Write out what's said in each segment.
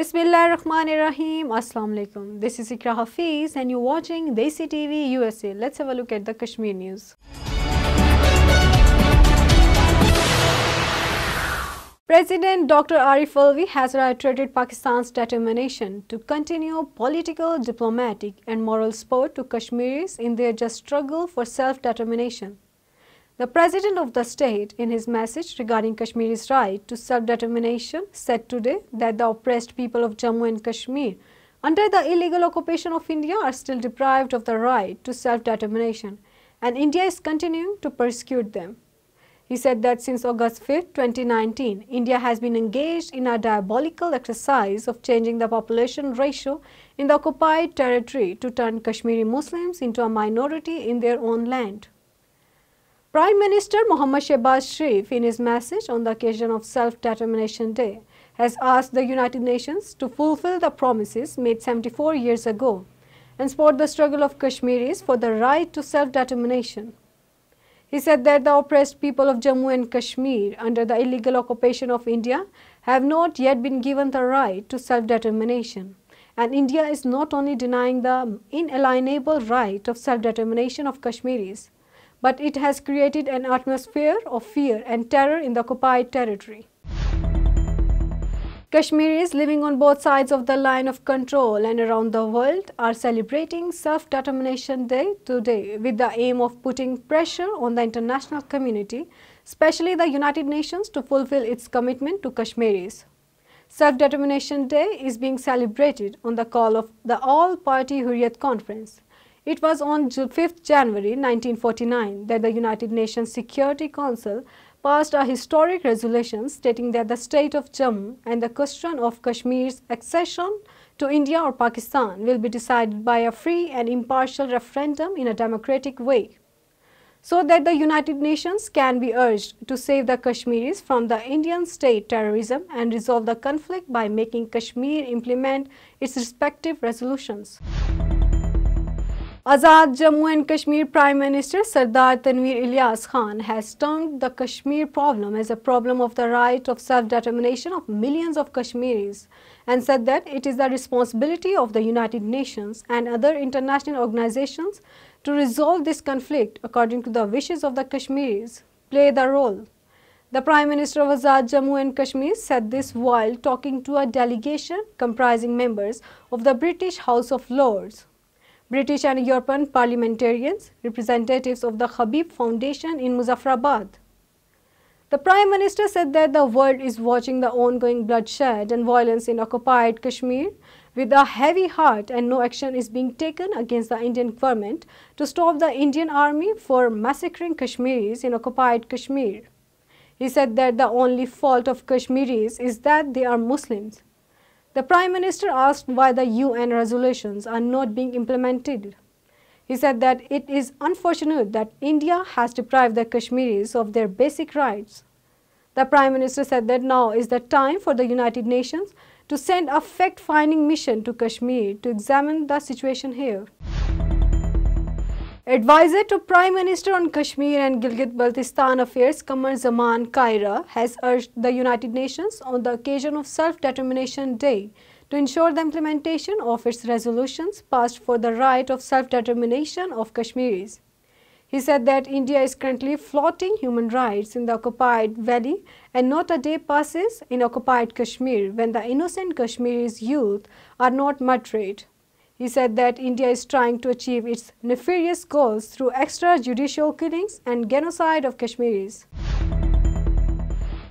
Bismillahirrahmanirrahim. Assalamu alaikum. This is Iqra Hafeez and you're watching DESI TV USA. Let's have a look at the Kashmir news. President Dr. Arif Alvi has reiterated Pakistan's determination to continue political, diplomatic and moral support to Kashmiris in their just struggle for self-determination. The President of the state, in his message regarding Kashmiri's right to self-determination, said today that the oppressed people of Jammu and Kashmir under the illegal occupation of India are still deprived of the right to self-determination and India is continuing to persecute them. He said that since August 5, 2019, India has been engaged in a diabolical exercise of changing the population ratio in the occupied territory to turn Kashmiri Muslims into a minority in their own land. Prime Minister Mohammad Shehbaz Sharif, in his message on the occasion of Self-Determination Day, has asked the United Nations to fulfill the promises made 74 years ago and support the struggle of Kashmiris for the right to self-determination. He said that the oppressed people of Jammu and Kashmir under the illegal occupation of India have not yet been given the right to self-determination, and India is not only denying the inalienable right of self-determination of Kashmiris, but it has created an atmosphere of fear and terror in the occupied territory. Kashmiris living on both sides of the line of control and around the world are celebrating Self-Determination Day today with the aim of putting pressure on the international community, especially the United Nations, to fulfill its commitment to Kashmiris. Self-Determination Day is being celebrated on the call of the All-Party Hurriyat Conference. It was on 5th January 1949 that the United Nations Security Council passed a historic resolution stating that the state of Jammu and the question of Kashmir's accession to India or Pakistan will be decided by a free and impartial referendum in a democratic way, so that the United Nations can be urged to save the Kashmiris from the Indian state terrorism and resolve the conflict by making Kashmir implement its respective resolutions. Azad Jammu and Kashmir Prime Minister Sardar Tanveer Ilyas Khan has termed the Kashmir problem as a problem of the right of self-determination of millions of Kashmiris and said that it is the responsibility of the United Nations and other international organizations to resolve this conflict according to the wishes of the Kashmiris, play the role. The Prime Minister of Azad Jammu and Kashmir said this while talking to a delegation comprising members of the British House of Lords, British and European parliamentarians, representatives of the Habib Foundation in Muzaffarabad. The Prime Minister said that the world is watching the ongoing bloodshed and violence in occupied Kashmir with a heavy heart and no action is being taken against the Indian government to stop the Indian army for massacring Kashmiris in occupied Kashmir. He said that the only fault of Kashmiris is that they are Muslims. The Prime Minister asked why the UN resolutions are not being implemented. He said that it is unfortunate that India has deprived the Kashmiris of their basic rights. The Prime Minister said that now is the time for the United Nations to send a fact-finding mission to Kashmir to examine the situation here. Advisor to Prime Minister on Kashmir and Gilgit-Baltistan Affairs Qamar Zaman Kaira has urged the United Nations on the occasion of Self-Determination Day to ensure the implementation of its resolutions passed for the right of self-determination of Kashmiris. He said that India is currently flaunting human rights in the occupied valley and not a day passes in occupied Kashmir when the innocent Kashmiris youth are not murdered. He said that India is trying to achieve its nefarious goals through extrajudicial killings and genocide of Kashmiris.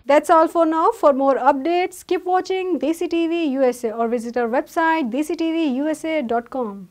That's all for now. For more updates, keep watching DESI TV USA or visit our website desitvusa.com.